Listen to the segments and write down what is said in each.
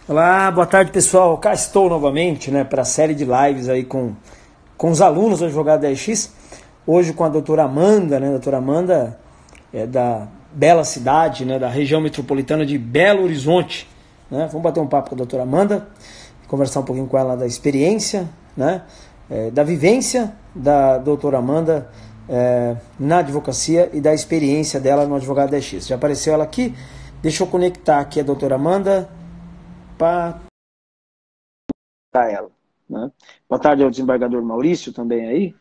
Olá, boa tarde pessoal. Cá estou novamente, né, para a série de lives aí com os alunos do Advogado 10X. Hoje com a doutora Amanda, né? A doutora Amanda é da bela cidade, né, da região metropolitana de Belo Horizonte. Né? Vamos bater um papo com a doutora Amanda, conversar um pouquinho com ela da experiência, né, da vivência da doutora Amanda na advocacia e da experiência dela no Advogado 10X. Já apareceu ela aqui? Deixa eu conectar aqui a doutora Amanda para ela. Né? Boa tarde ao desembargador Maurício também aí.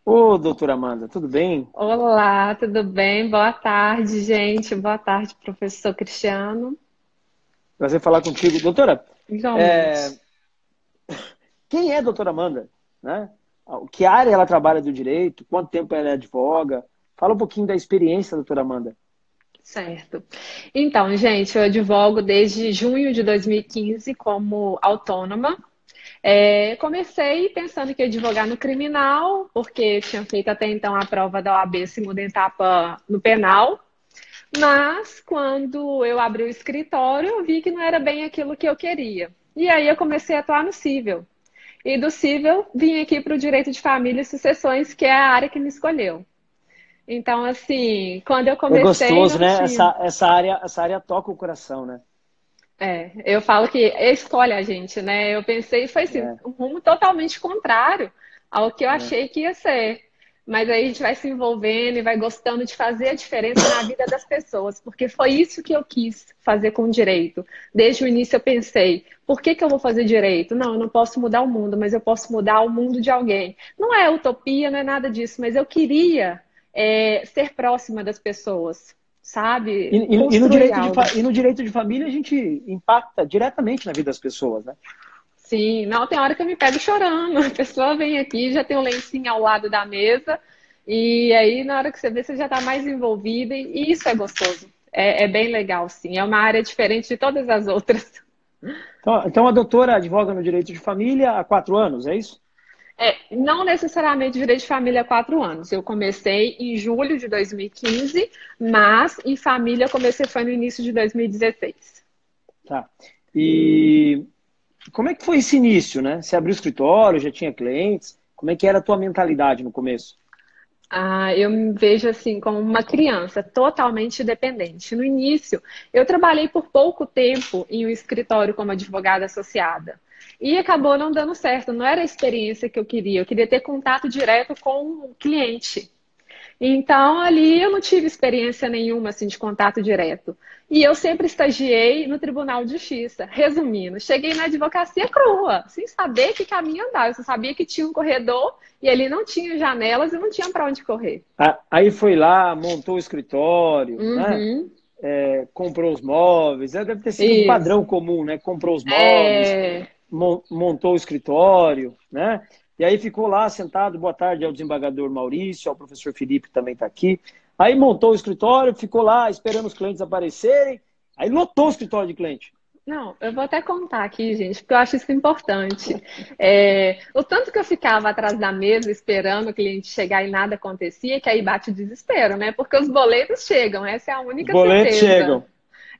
Ô, doutora Amanda, tudo bem? Olá, tudo bem? Boa tarde, gente. Boa tarde, professor Cristiano. Prazer falar contigo. Doutora, Igualmente. é, quem é a doutora Amanda? Né? Que área ela trabalha do direito? Quanto tempo ela advoga? Fala um pouquinho da experiência, doutora Amanda. Certo. Então, gente, eu advogo desde junho de 2015 como autônoma. Comecei pensando que ia advogar no criminal, porque tinha feito até então a prova da OAB segunda etapa no penal. Mas quando eu abri o escritório, eu vi que não era bem aquilo que eu queria. E aí eu comecei a atuar no civil. E do civil, vim aqui para o direito de família e sucessões, que é a área que me escolheu. Então, assim, quando eu É comecei, gostoso, não né? tinha. Essa área toca o coração, né? Eu falo que escolhe a gente, né? Eu pensei, foi assim, É, um rumo totalmente contrário ao que eu é. achei que ia ser. Mas aí a gente vai se envolvendo e vai gostando de fazer a diferença na vida das pessoas, porque foi isso que eu quis fazer com o direito. Desde o início eu pensei, por que que eu vou fazer direito? Não, eu não posso mudar o mundo, mas eu posso mudar o mundo de alguém. Não é utopia, não é nada disso, mas eu queria ser próxima das pessoas, E, sabe? e- e no Construir direito algo. e no direito de família a gente impacta diretamente na vida das pessoas, né? Sim, não, tem hora que eu me pego chorando. A pessoa vem aqui, já tem um lencinho ao lado da mesa, e aí na hora que você vê, você já está mais envolvida, e isso é gostoso. É bem legal, sim. É uma área diferente de todas as outras. Então a doutora advoga no direito de família há 4 anos, é isso? Não necessariamente direito de família há 4 anos. Eu comecei em julho de 2015, mas em família eu comecei foi no início de 2016. Tá. E como é que foi esse início, né? Você abriu escritório, já tinha clientes? Como é que era a tua mentalidade no começo? Ah, eu me vejo assim como uma criança totalmente dependente. No início, eu trabalhei por pouco tempo em um escritório como advogada associada e acabou não dando certo. Não era a experiência que eu queria. Eu queria ter contato direto com o cliente. Então, ali eu não tive experiência nenhuma assim, de contato direto. E eu sempre estagiei no Tribunal de Justiça. Resumindo, cheguei na advocacia crua, sem saber que caminho andar. Eu só sabia que tinha um corredor e ali não tinha janelas e não tinha para onde correr. Aí foi lá, montou o escritório, né? Uhum, Comprou os móveis. Deve ter sido um padrão isso. comum, né? Comprou os móveis, É, montou o escritório, né? E aí ficou lá sentado. Boa tarde ao desembargador Maurício, ao professor Felipe que também está aqui. Aí montou o escritório, ficou lá esperando os clientes aparecerem. Aí lotou o escritório de cliente. não, eu vou até contar aqui, gente, porque eu acho isso importante. O tanto que eu ficava atrás da mesa esperando o cliente chegar e nada acontecia, que aí bate o desespero, né? Porque os boletos chegam, essa é a Os única boletos certeza. chegam.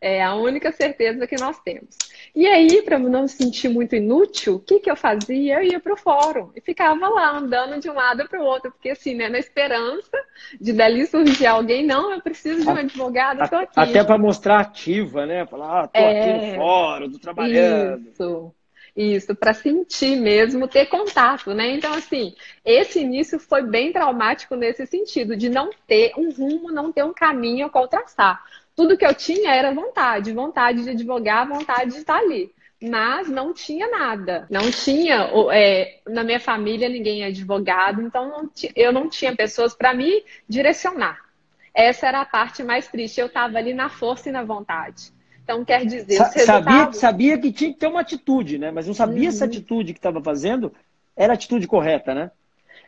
É a única certeza que nós temos. E aí, para não me sentir muito inútil, o que que eu fazia? Eu ia para o fórum e ficava lá andando de um lado para o outro, porque assim, né, na esperança de dali surgir alguém, não, eu preciso de um advogado, estou Até aqui. para mostrar ativa, né? Falar, tô aqui no É, fórum, tô trabalhando. isso, isso, para sentir mesmo, ter contato, né? Então, assim, esse início foi bem traumático nesse sentido, de não ter um rumo, não ter um caminho a qual traçar. Tudo que eu tinha era vontade, vontade de advogar, vontade de estar ali. Mas não tinha nada, não tinha, na minha família ninguém é advogado, então eu não tinha pessoas para me direcionar. Essa era a parte mais triste, eu estava ali na força e na vontade. Então, quer dizer, os Sabia, resultados. sabia que tinha que ter uma atitude, né? Mas não sabia se a Uhum. atitude que estava fazendo era a atitude correta, né?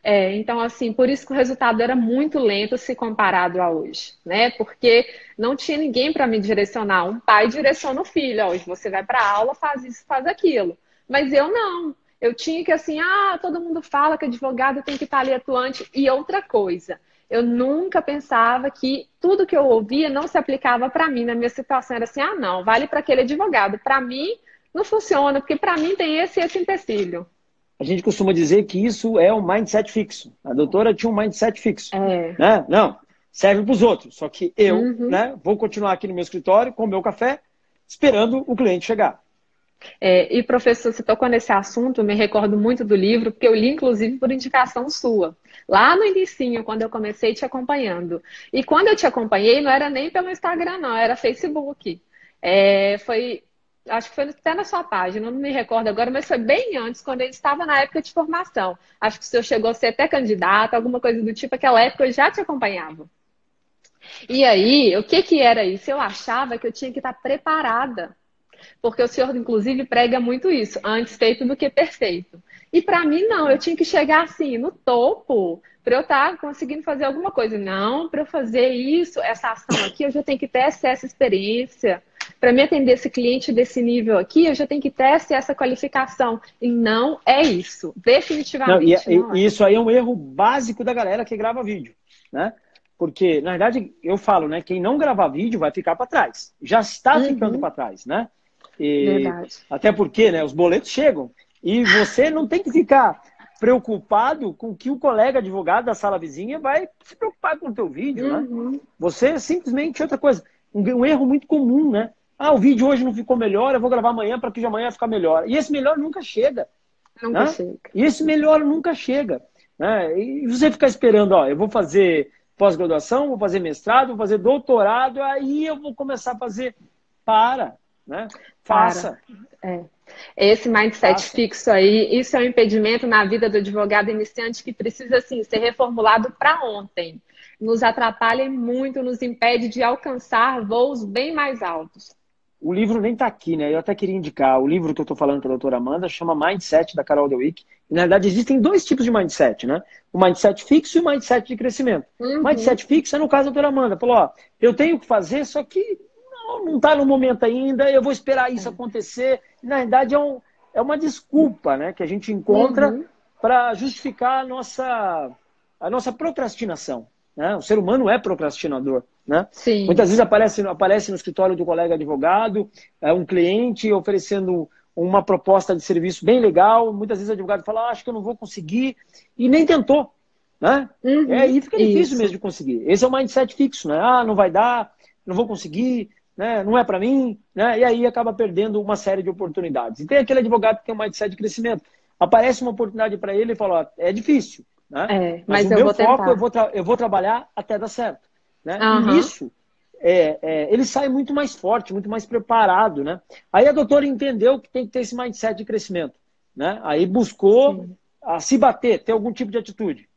Então, assim, por isso que o resultado era muito lento se comparado a hoje, né? Porque não tinha ninguém para me direcionar. Um pai direciona o filho, ó, hoje você vai para a aula, faz isso, faz aquilo. Mas eu não. Eu tinha que, assim, todo mundo fala que advogado tem que estar ali atuante. E outra coisa, Eu nunca pensava que tudo que eu ouvia não se aplicava para mim. Na minha situação era assim, ah, não, vale para aquele advogado. Para mim, não funciona, porque para mim tem esse e esse empecilho. A gente costuma dizer que isso é um mindset fixo. A doutora tinha um mindset fixo. É. Né? Não, serve para os outros. Só que eu, Uhum. né, vou continuar aqui no meu escritório com o meu café, esperando o cliente chegar. E professor, você tocou nesse assunto, eu me recordo muito do livro, porque eu li inclusive por indicação sua. Lá no inicinho, quando eu comecei te acompanhando. E quando eu te acompanhei, não era nem pelo Instagram, não, era Facebook. Acho que foi até na sua página, não me recordo agora, mas foi bem antes, quando ele estava na época de formação. Acho que o senhor chegou a ser até candidato, alguma coisa do tipo, aquela época eu já te acompanhava. E aí, o que que era isso? Eu achava que eu tinha que estar preparada. Porque o senhor, inclusive, prega muito isso, antes feito do que perfeito. E para mim, não, eu tinha que chegar assim, no topo, para eu estar conseguindo fazer alguma coisa. Não, para eu fazer isso, essa ação aqui, eu já tenho que ter essa experiência. Para me atender esse cliente desse nível aqui, eu já tenho que ter essa qualificação. E não é isso. Não, Definitivamente não é. e isso aí é um erro básico da galera que grava vídeo, né? Porque, na verdade, eu falo, né? Quem não gravar vídeo vai ficar para trás. Já está ficando Uhum, para trás, né? E, verdade. até porque, né, os boletos chegam. E você não tem que ficar preocupado com o que o colega advogado da sala vizinha vai se preocupar com o teu vídeo, né? Uhum, Você simplesmente, outra coisa, um erro muito comum, né? Ah, o vídeo hoje não ficou melhor, eu vou gravar amanhã para que de amanhã ficar melhor. E esse melhor nunca chega, nunca né? chega. E esse melhor nunca chega, né? E você ficar esperando, ó, eu vou fazer pós-graduação, vou fazer mestrado, vou fazer doutorado, aí eu vou começar a fazer. Para, né? Para. Faça, É. Esse mindset faça. fixo aí, isso é um impedimento na vida do advogado iniciante que precisa, assim, ser reformulado para ontem. Nos atrapalha e muito, nos impede de alcançar voos bem mais altos. O livro nem está aqui, né? Eu até queria indicar. O livro que eu estou falando com a doutora Amanda chama Mindset, da Carol Dweck. E, na verdade, existem dois tipos de mindset, né? O mindset fixo e o mindset de crescimento. Uhum, Mindset fixo é no caso da doutora Amanda. Falou, ó, eu tenho que fazer, só que não está no momento ainda, eu vou esperar isso acontecer. E, na verdade, é uma desculpa, né? Que a gente encontra uhum, para justificar a nossa procrastinação. Né? O ser humano é procrastinador. Né? sim. Muitas vezes aparece no escritório do colega advogado, um cliente oferecendo uma proposta de serviço bem legal. Muitas vezes o advogado fala, acho que eu não vou conseguir, e nem tentou. Né? Uhum, E fica difícil mesmo isso. de conseguir. Esse é o mindset fixo. Né? Ah, não vai dar, não vou conseguir, né? Não é para mim. Né? E aí acaba perdendo uma série de oportunidades. E tem aquele advogado que tem um mindset de crescimento. Aparece uma oportunidade para ele e fala, ó, é difícil, né? É, Mas mas o eu meu vou foco, tentar. eu vou trabalhar até dar certo. Né? E Aham, nisso, ele sai muito mais forte, muito mais preparado. Né? Aí a doutora entendeu que tem que ter esse mindset de crescimento. Né? Aí buscou sim. se bater, ter algum tipo de atitude.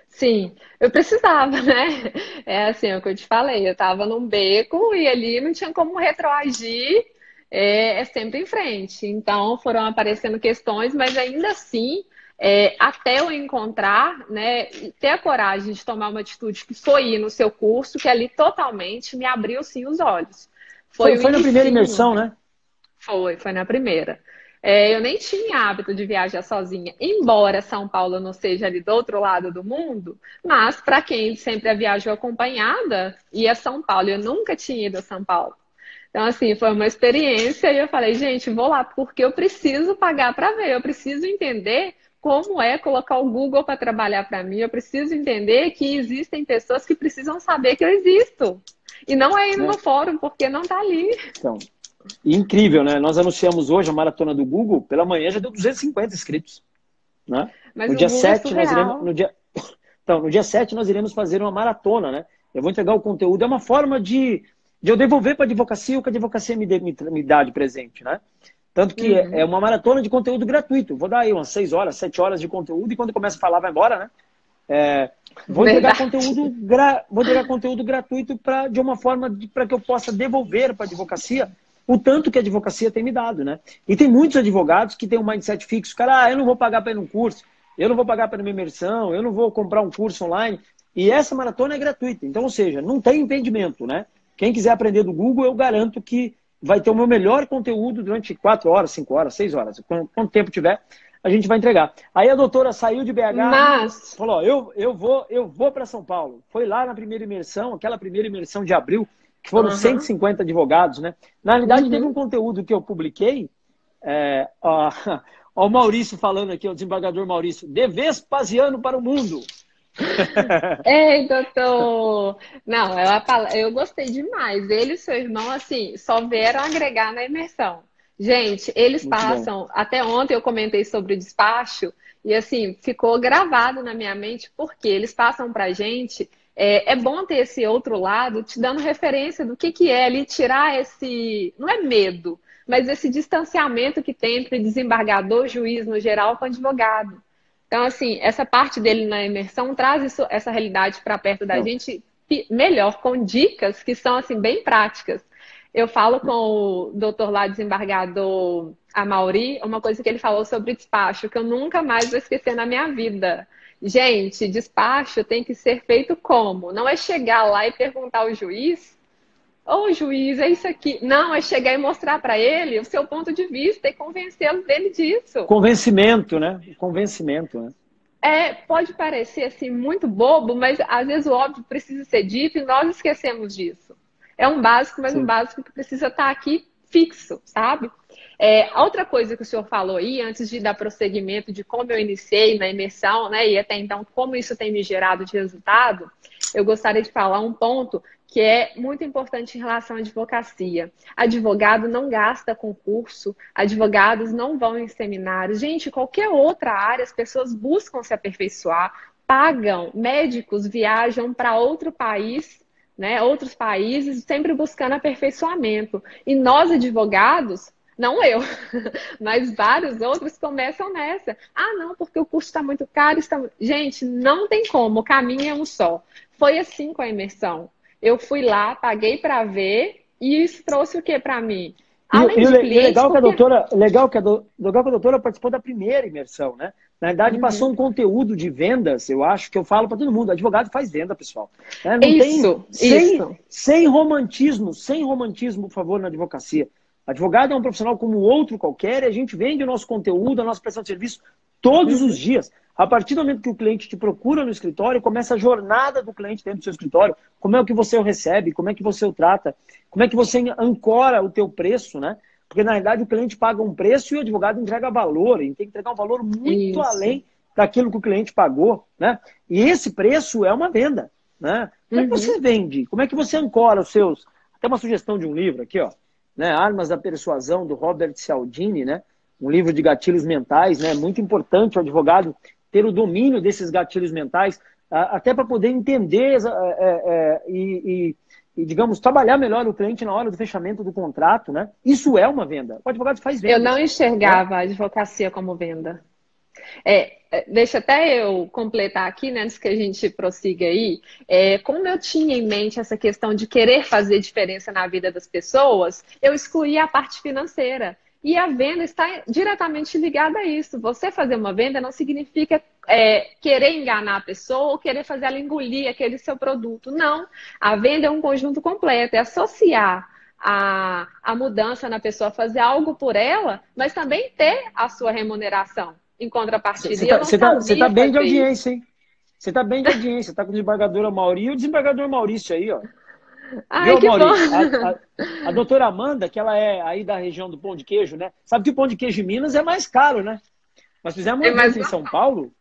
Sim, eu precisava, né? É assim, é o que eu te falei, eu estava num beco e ali não tinha como retroagir, é sempre em frente. Então foram aparecendo questões, mas ainda assim, até eu encontrar, né, e ter a coragem de tomar uma atitude que foi ir no seu curso, que ali totalmente me abriu sim os olhos. Foi o Foi na primeira inicinho. imersão, né? Foi na primeira. Eu nem tinha hábito de viajar sozinha, embora São Paulo não seja ali do outro lado do mundo, mas para quem sempre viajou acompanhada, ia a São Paulo. Eu nunca tinha ido a São Paulo. Então, assim, foi uma experiência e eu falei, gente, vou lá, porque eu preciso pagar para ver, eu preciso entender como é colocar o Google para trabalhar para mim, eu preciso entender que existem pessoas que precisam saber que eu existo. E não é indo Né? no fórum, porque não está ali. Então, incrível, né? Nós anunciamos hoje a maratona do Google, pela manhã já deu 250 inscritos. Né? Mas No o dia Google é 7 nós iremos. surreal. Então, no dia 7 nós iremos fazer uma maratona, né? Eu vou entregar o conteúdo. É uma forma de eu devolver para a advocacia o que a advocacia me dá de presente, né? Tanto que é Uhum. uma maratona de conteúdo gratuito. Vou dar aí umas 6 horas, 7 horas de conteúdo e quando começa a falar, vai embora, né? Verdade. Vou entregar conteúdo gratuito de uma forma para que eu possa devolver para a advocacia o tanto que a advocacia tem me dado, né? E tem muitos advogados que têm um mindset fixo, cara, eu não vou pagar para ir num curso, eu não vou pagar para ir numa imersão, eu não vou comprar um curso online. E essa maratona é gratuita. Então, ou seja, não tem impedimento, né? Quem quiser aprender do Google, eu garanto que vai ter o meu melhor conteúdo durante 4 horas, 5 horas, 6 horas, quanto tempo tiver. a gente vai entregar. Aí a doutora saiu de BH, Mas, falou, ó, eu vou para São Paulo. Foi lá na primeira imersão, aquela primeira imersão de abril, que foram aham, 150 advogados, né? Na realidade, teve um uhum. conteúdo que eu publiquei, ó, ó, o Maurício falando aqui, o desembargador Maurício, de Vespasiano para o mundo. Ei, doutor! Não, eu gostei demais. Ele e seu irmão, assim, só vieram agregar na imersão. Gente, eles Muito bom. passam. Até ontem eu comentei sobre o despacho e, assim, ficou gravado na minha mente porque eles passam pra gente. É bom ter esse outro lado te dando referência do que é ali, tirar esse. Não é medo, mas esse distanciamento que tem entre desembargador, juiz no geral, com advogado. Então, assim, essa parte dele na imersão traz essa realidade para perto da Então, gente melhor, com dicas que são, assim, bem práticas. Eu falo com o doutor lá, desembargador Amauri, uma coisa que ele falou sobre despacho, que eu nunca mais vou esquecer na minha vida. Gente, despacho tem que ser feito como? Não é chegar lá e perguntar ao juiz, ô juiz, é isso aqui. Não, é chegar e mostrar para ele o seu ponto de vista e convencê-lo dele disso. convencimento, né? Convencimento, né? Pode parecer assim muito bobo, mas às vezes o óbvio precisa ser dito e nós esquecemos disso. É um básico, mas um Sim. básico que precisa estar aqui fixo, sabe? Outra coisa que o senhor falou aí, antes de dar prosseguimento de como eu iniciei na imersão, né, e até então como isso tem me gerado de resultado, eu gostaria de falar um ponto que é muito importante em relação à advocacia. Advogado não gasta concurso, advogados não vão em seminários. Gente, qualquer outra área, as pessoas buscam se aperfeiçoar, pagam, médicos viajam para outro país, né, outros países, sempre buscando aperfeiçoamento. E nós, advogados, não eu, mas vários outros começam nessa. Ah, não, porque o curso está muito caro. Gente, não tem como, o caminho é um só. Foi assim com a imersão. Eu fui lá, paguei para ver, e isso trouxe o que para mim? Além de E clientes, legal que a porque. doutora, legal que a doutora participou da primeira imersão, né? Na verdade, passou um Uhum. conteúdo de vendas, eu acho que eu falo para todo mundo, advogado faz venda, pessoal. Né? Não tem, Isso, isso. sem romantismo, por favor, na advocacia. Advogado é um profissional como outro qualquer e a gente vende o nosso conteúdo, a nossa prestação de serviço todos os Uhum. dias. A partir do momento que o cliente te procura no escritório, começa a jornada do cliente dentro do seu escritório. Como é que você o recebe, como é que você o trata, como é que você ancora o teu preço, né? Porque, na realidade, o cliente paga um preço e o advogado entrega valor. Ele tem que entregar um valor muito Isso. além daquilo que o cliente pagou, né? E esse preço é uma venda, né? Como é que Uhum. você vende? Como é que você ancora os seus... Até uma sugestão de um livro aqui, ó. Né? Armas da Persuasão, do Robert Cialdini, né? Um livro de gatilhos mentais, né? Muito importante o advogado ter o domínio desses gatilhos mentais, até para poder entender e, digamos, trabalhar melhor o cliente na hora do fechamento do contrato, né? Isso é uma venda. O advogado faz Eu não vendas, né? enxergava a advocacia como venda. Deixa até eu completar aqui, né, antes que a gente prossiga aí. Como eu tinha em mente essa questão de querer fazer diferença na vida das pessoas, eu excluía a parte financeira. E a venda está diretamente ligada a isso. Você fazer uma venda não significa querer enganar a pessoa ou querer fazer ela engolir aquele seu produto. Não. A venda é um conjunto completo, é associar a mudança na pessoa, fazer algo por ela, mas também ter a sua remuneração em contrapartida. Você E eu tá, não você tá, você tá sabia bem de fazer isso. audiência, hein? Você tá bem de audiência. Tá com o desembargador Amauri e o desembargador Maurício aí, ó. Ai, Viu, que bom! Mauri? A doutora Amanda, que ela é aí da região do Pão de Queijo, né? Sabe que o Pão de Queijo em Minas é mais caro, né? Nós fizemos um É mais evento em São Paulo.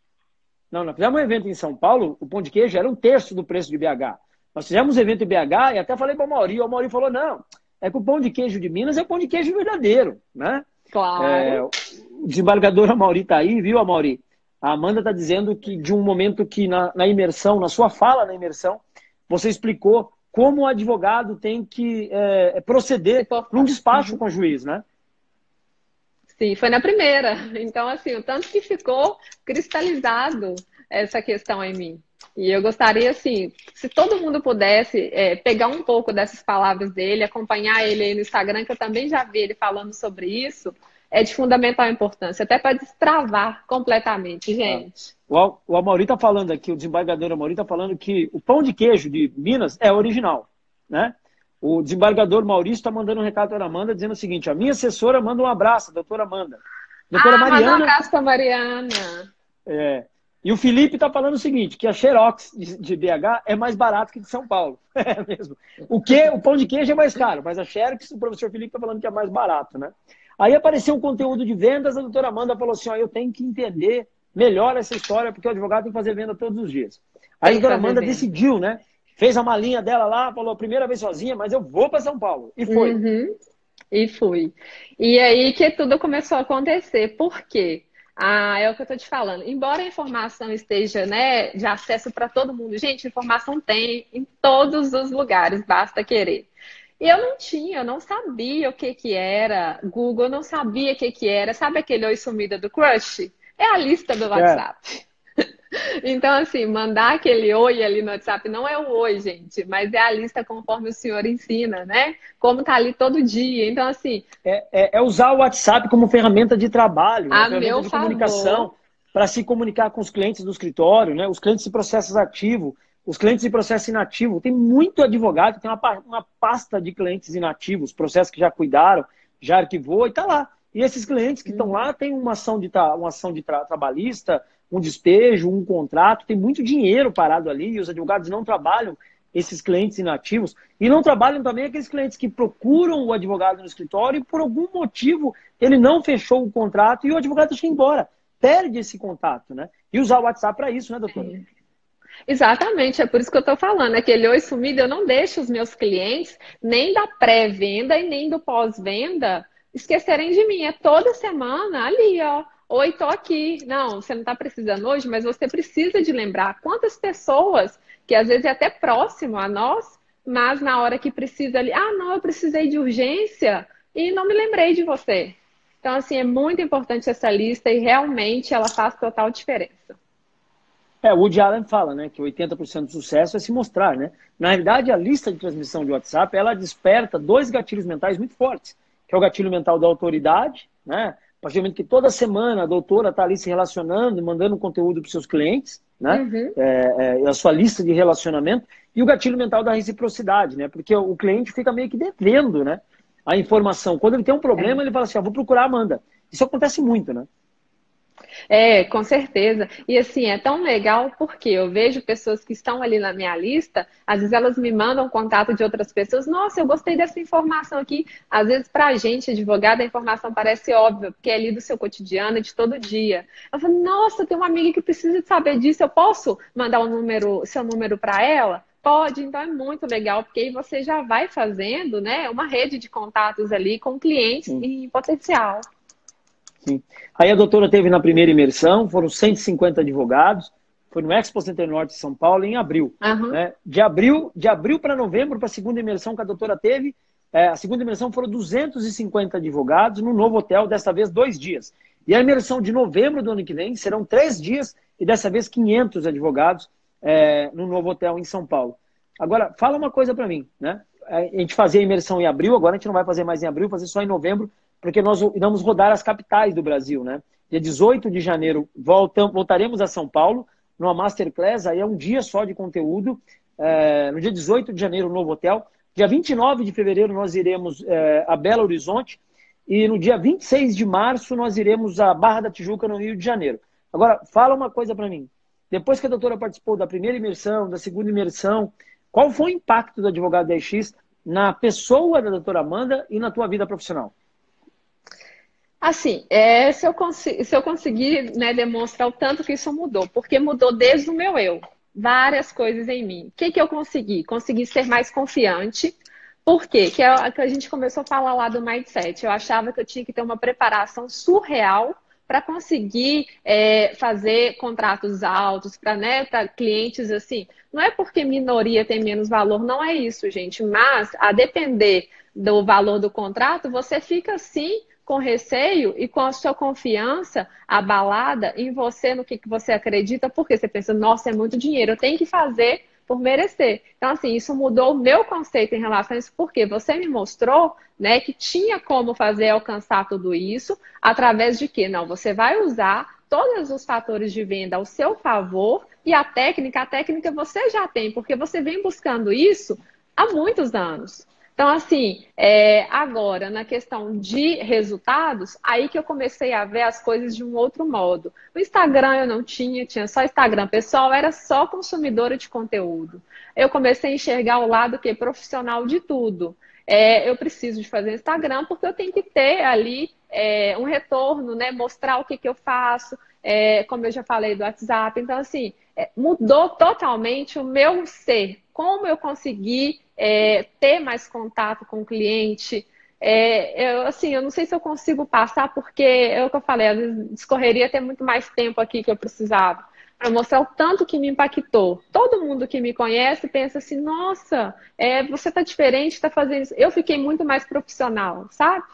Não, nós fizemos um evento em São Paulo, o pão de queijo era um terço do preço de BH. Nós fizemos um evento em BH e até falei para o Mauri falou, não, é que o pão de queijo de Minas é o pão de queijo verdadeiro, né? claro. O desembargador Amauri está aí, viu, Amauri? A Amanda está dizendo que de um momento que na imersão, na sua fala na imersão, você explicou como o advogado tem que Se proceder para um portar. despacho Uhum. com o juiz, né? Sim, foi na primeira. Então, assim, o tanto que ficou cristalizado essa questão em mim. E eu gostaria, assim, se todo mundo pudesse pegar um pouco dessas palavras dele, acompanhar ele aí no Instagram, que eu também já vi ele falando sobre isso, é de fundamental importância, até para destravar completamente, Ah, gente. o Amauri está falando aqui, o desembargador Amauri está falando que o pão de queijo de Minas é original, né? O desembargador Maurício está mandando um recado para a Amanda dizendo o seguinte, a minha assessora manda um abraço, a doutora Amanda. Doutora Manda um Mariana. abraço para Mariana. E o Felipe está falando o seguinte, que a Xerox de BH é mais barato que de São Paulo. É mesmo. O pão de queijo é mais caro, mas a Xerox, o professor Felipe está falando que é mais barato, né? Aí apareceu um conteúdo de vendas, a doutora Amanda falou assim, ó, eu tenho que entender melhor essa história, porque o advogado tem que fazer venda todos os dias. Aí a doutora Amanda decidiu, né? Fez a malinha dela lá, falou, primeira vez sozinha, mas eu vou para São Paulo. E foi. E fui. E aí que tudo começou a acontecer. Por quê? É o que eu tô te falando. Embora a informação esteja, né, de acesso para todo mundo, gente, informação tem em todos os lugares, basta querer. E eu não tinha, eu não sabia o que que era Google, eu não sabia o que que era. Sabe aquele oi sumida do crush? É a lista do WhatsApp. Então, assim, mandar aquele oi ali no WhatsApp não é o oi, gente, mas é a lista conforme o senhor ensina, né? Como tá ali todo dia. Então, assim. É usar o WhatsApp como ferramenta de trabalho, uma ferramenta de comunicação para se comunicar com os clientes do escritório, né? Os clientes de processo ativo, os clientes de processo inativo. Tem muito advogado que tem uma pasta de clientes inativos, processos que já cuidaram, já arquivou e está lá. E esses clientes que estão lá têm uma ação trabalhista, um despejo, um contrato, tem muito dinheiro parado ali e os advogados não trabalham esses clientes inativos e não trabalham também aqueles clientes que procuram o advogado no escritório e por algum motivo ele não fechou o contrato e o advogado deixa ir embora. Perde esse contato, né? E usar o WhatsApp para isso, né, doutora? Exatamente, é por isso que eu estou falando. Aquele oi sumido, eu não deixo os meus clientes nem da pré-venda e nem do pós-venda esquecerem de mim. É toda semana ali, ó. Oi, tô aqui. Não, você não está precisando hoje, mas você precisa de lembrar quantas pessoas, que às vezes é até próximo a nós, mas na hora que precisa ali, não, eu precisei de urgência e não me lembrei de você. Então, assim, é muito importante essa lista e realmente ela faz total diferença. O Woody Allen fala, né, que 80% do sucesso é se mostrar, né? Na realidade, a lista de transmissão de WhatsApp, ela desperta dois gatilhos mentais muito fortes, que é o gatilho mental da autoridade, né? A partir do momento que toda semana a doutora está ali se relacionando, mandando conteúdo para os seus clientes, né? A sua lista de relacionamento, e o gatilho mental da reciprocidade, né? Porque o cliente fica meio que devendo, né, a informação. Quando ele tem um problema, ele fala assim, vou procurar a Amanda. Isso acontece muito, né? Com certeza. E assim, é tão legal porque eu vejo pessoas que estão ali na minha lista, às vezes elas me mandam contato de outras pessoas. Nossa, eu gostei dessa informação aqui. Às vezes, pra gente, advogado, a informação parece óbvia, porque é ali do seu cotidiano, de todo dia. Eu falo, nossa, tem uma amiga que precisa de saber disso, eu posso mandar seu número para ela? Pode, então é muito legal, porque aí você já vai fazendo, né, uma rede de contatos ali com clientes em potencial. Sim. Aí a doutora teve na primeira imersão, foram 150 advogados, foi no Expo Center Norte de São Paulo, em abril. Né? De abril para novembro, para a segunda imersão que a doutora teve, a segunda imersão foram 250 advogados no novo hotel, desta vez 2 dias. E a imersão de novembro do ano que vem serão 3 dias e dessa vez 500 advogados no novo hotel em São Paulo. Agora, fala uma coisa para mim, né? A gente fazia a imersão em abril, agora a gente não vai fazer mais em abril, fazer só em novembro, porque nós vamos rodar as capitais do Brasil, né? Dia 18 de janeiro voltaremos a São Paulo, numa Masterclass, aí é um dia só de conteúdo. No dia 18 de janeiro, no novo hotel. Dia 29 de fevereiro, nós iremos a Belo Horizonte. E no dia 26 de março, nós iremos a Barra da Tijuca, no Rio de Janeiro. Agora, fala uma coisa para mim. Depois que a doutora participou da primeira imersão, da segunda imersão, qual foi o impacto do advogado 10X na pessoa da doutora Amanda e na tua vida profissional? Assim, se eu conseguir, né, demonstrar o tanto que isso mudou, porque mudou desde o meu eu, várias coisas em mim. O que eu consegui? Consegui ser mais confiante. Por quê? Que é o que a gente começou a falar lá do mindset. Eu achava que eu tinha que ter uma preparação surreal para conseguir fazer contratos altos, para, né, para clientes assim. Não é porque minoria tem menos valor, não é isso, gente. Mas, a depender do valor do contrato, você fica assim com receio e com a sua confiança abalada em você, no que você acredita, porque você pensa, nossa, é muito dinheiro, eu tenho que fazer por merecer. Então, assim, isso mudou o meu conceito em relação a isso, porque você me mostrou, né, que tinha como fazer alcançar tudo isso, através de quê? Não, você vai usar todos os fatores de venda ao seu favor e a técnica você já tem, porque você vem buscando isso há muitos anos. Então, assim, agora, na questão de resultados, aí que eu comecei a ver as coisas de um outro modo. O Instagram eu não tinha, tinha só Instagram pessoal, era só consumidora de conteúdo. Eu comecei a enxergar o lado que é profissional de tudo. Eu preciso de fazer Instagram porque eu tenho que ter ali um retorno, né? Mostrar o que, que eu faço, como eu já falei do WhatsApp. Então, assim, mudou totalmente o meu ser. Como eu consegui ter mais contato com o cliente. Assim, eu não sei se eu consigo passar, porque é o que eu falei, às vezes discorreria ter muito mais tempo aqui que eu precisava, para mostrar o tanto que me impactou. Todo mundo que me conhece pensa assim, nossa, você tá diferente, tá fazendo isso. Eu fiquei muito mais profissional, sabe?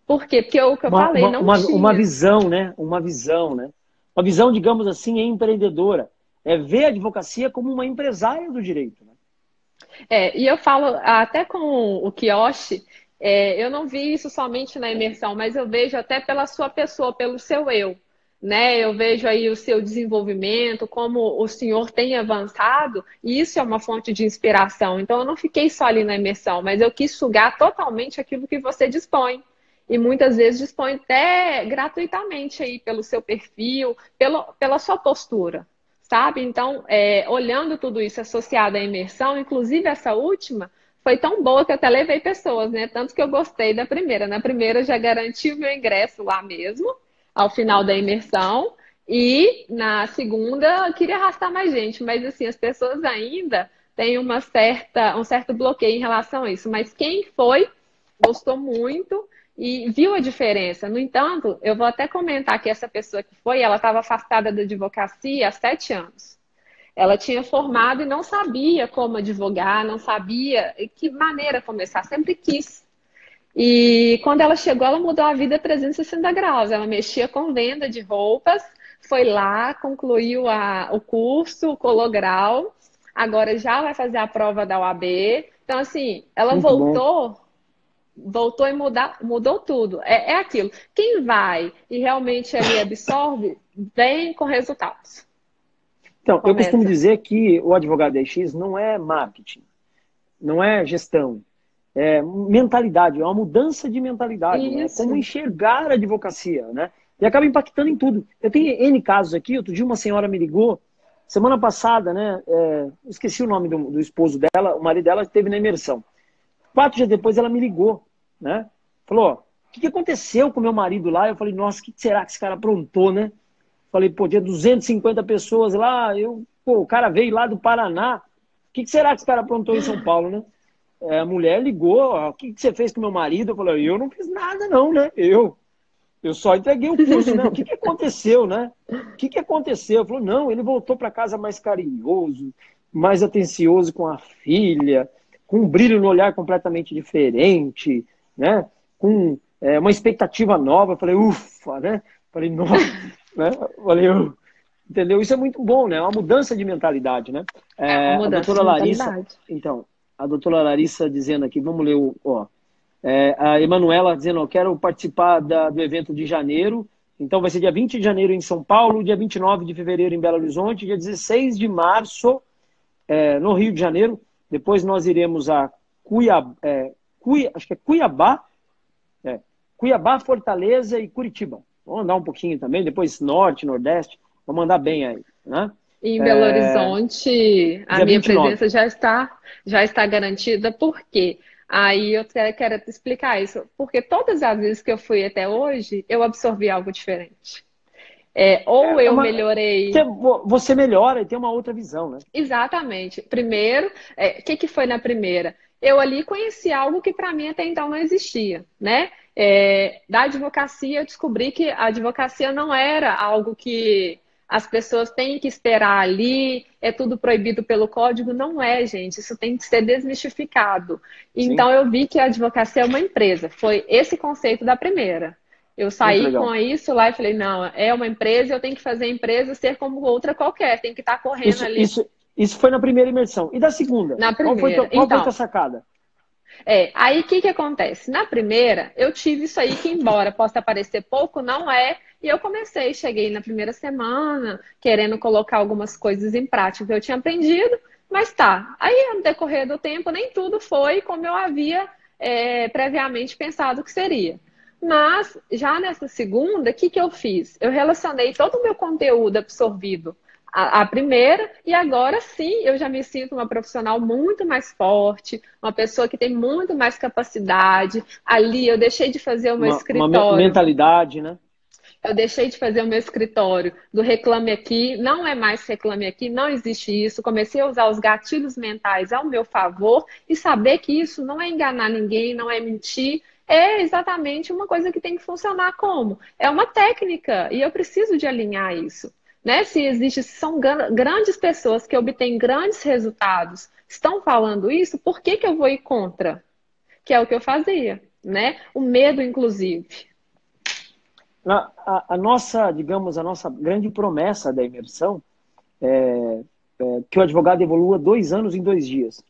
Por quê? Porque o que eu Uma, falei uma, não uma, uma tinha. visão, né? Uma visão, né? Uma visão, digamos assim, empreendedora. É ver a advocacia como uma empresária do direito, né? E eu falo até com o Kiyoshi, eu não vi isso somente na imersão, mas eu vejo até pela sua pessoa, pelo seu eu, né? Eu vejo aí o seu desenvolvimento, como o senhor tem avançado, e isso é uma fonte de inspiração. Então, eu não fiquei só ali na imersão, mas eu quis sugar totalmente aquilo que você dispõe. E muitas vezes dispõe até gratuitamente aí pelo seu perfil, pela sua postura, sabe? Então, olhando tudo isso associado à imersão, inclusive essa última, foi tão boa que eu até levei pessoas, né? Tanto que eu gostei da primeira. Na primeira, eu já garanti o meu ingresso lá mesmo, ao final da imersão. E na segunda, eu queria arrastar mais gente, mas assim, as pessoas ainda têm um certo bloqueio em relação a isso. Mas quem foi, gostou muito e viu a diferença. No entanto, eu vou até comentar que essa pessoa que foi, ela estava afastada da advocacia há 7 anos. Ela tinha formado e não sabia como advogar, não sabia que maneira começar, sempre quis. E quando ela chegou, ela mudou a vida 360 graus. Ela mexia com venda de roupas, foi lá, concluiu o curso, colou grau, agora já vai fazer a prova da OAB. Então, assim, ela Muito bom. voltou e mudou tudo. É aquilo. Quem vai e realmente ali absorve, vem com resultados. Então, eu costumo Começa. dizer que o advogado X não é marketing, não é gestão, é mentalidade, é uma mudança de mentalidade, né? É como Isso. enxergar a advocacia, né? E acaba impactando em tudo. Eu tenho N casos aqui, outro dia uma senhora me ligou, semana passada, né? Esqueci o nome do esposo dela, o marido dela esteve na imersão. 4 dias depois ela me ligou, né? Falou, ó, o que aconteceu com meu marido lá? Eu falei, nossa, o que será que esse cara aprontou, né? Falei, pô, tinha 250 pessoas lá, o cara veio lá do Paraná. O que será que esse cara aprontou em São Paulo, né? A mulher ligou, ó, o que você fez com meu marido? Eu falei, eu não fiz nada não, né? Eu só entreguei o curso, né? O que aconteceu, né? O que aconteceu? Falou, não, ele voltou para casa mais carinhoso, mais atencioso com a filha, com um brilho no olhar completamente diferente, né? Com uma expectativa nova. Eu falei, ufa, né? Falei, nossa, né? Falei, entendeu? Isso é muito bom, né? É uma mudança de mentalidade, né? É uma A mudança doutora de Larissa, mentalidade. então, a doutora Larissa dizendo aqui, vamos ler ó, a Emanuela dizendo, eu quero participar do evento de janeiro, então vai ser dia 20 de janeiro em São Paulo, dia 29 de fevereiro em Belo Horizonte, dia 16 de março no Rio de Janeiro, depois nós iremos a acho que é Cuiabá, Cuiabá, Fortaleza e Curitiba. Vamos andar um pouquinho também, depois Norte, Nordeste, vamos andar bem aí, né? Em Belo Horizonte, a Dia minha 29. presença já está garantida, por quê? Aí eu quero te explicar isso, porque todas as vezes que eu fui até hoje, eu absorvi algo diferente. Ou É eu uma, melhorei. você melhora e tem uma outra visão, né? Exatamente. Primeiro, o que que foi na primeira? Eu ali conheci algo que para mim até então não existia, né? Da advocacia, eu descobri que a advocacia não era algo que as pessoas têm que esperar ali, é tudo proibido pelo código. Não é, gente. Isso tem que ser desmistificado. Sim, Então, eu vi que a advocacia é uma empresa. Foi esse conceito da primeira. Eu muito saí com legal. isso lá e falei, não, é uma empresa, eu tenho que fazer a empresa ser como outra qualquer, tem que estar correndo Isso, ali isso, isso foi na primeira imersão. E da segunda? na primeira. Qual foi tua Então, sacada? aí o que que acontece? Na primeira, eu tive isso aí que, embora possa parecer pouco, não é. E eu cheguei na primeira semana, querendo colocar algumas coisas em prática que eu tinha aprendido. Mas tá, aí no decorrer do tempo nem tudo foi como eu havia previamente pensado que seria. Mas já nessa segunda, o que que eu fiz? Eu relacionei todo o meu conteúdo absorvido à primeira, e agora sim eu já me sinto uma profissional muito mais forte, uma pessoa que tem muito mais capacidade. Ali eu deixei de fazer o meu escritório. Mentalidade, né? Eu deixei de fazer o meu escritório do Reclame Aqui, não é mais Reclame Aqui, não existe isso. Comecei a usar os gatilhos mentais ao meu favor e saber que isso não é enganar ninguém, não é mentir, é exatamente uma coisa que tem que funcionar como? É uma técnica e eu preciso de alinhar isso. Né? Se existe, se são grandes pessoas que obtêm grandes resultados, estão falando isso, por que que eu vou ir contra? Que é o que eu fazia, né? O medo, inclusive. A nossa, digamos, a nossa grande promessa da imersão é que o advogado evolua 2 anos em 2 dias.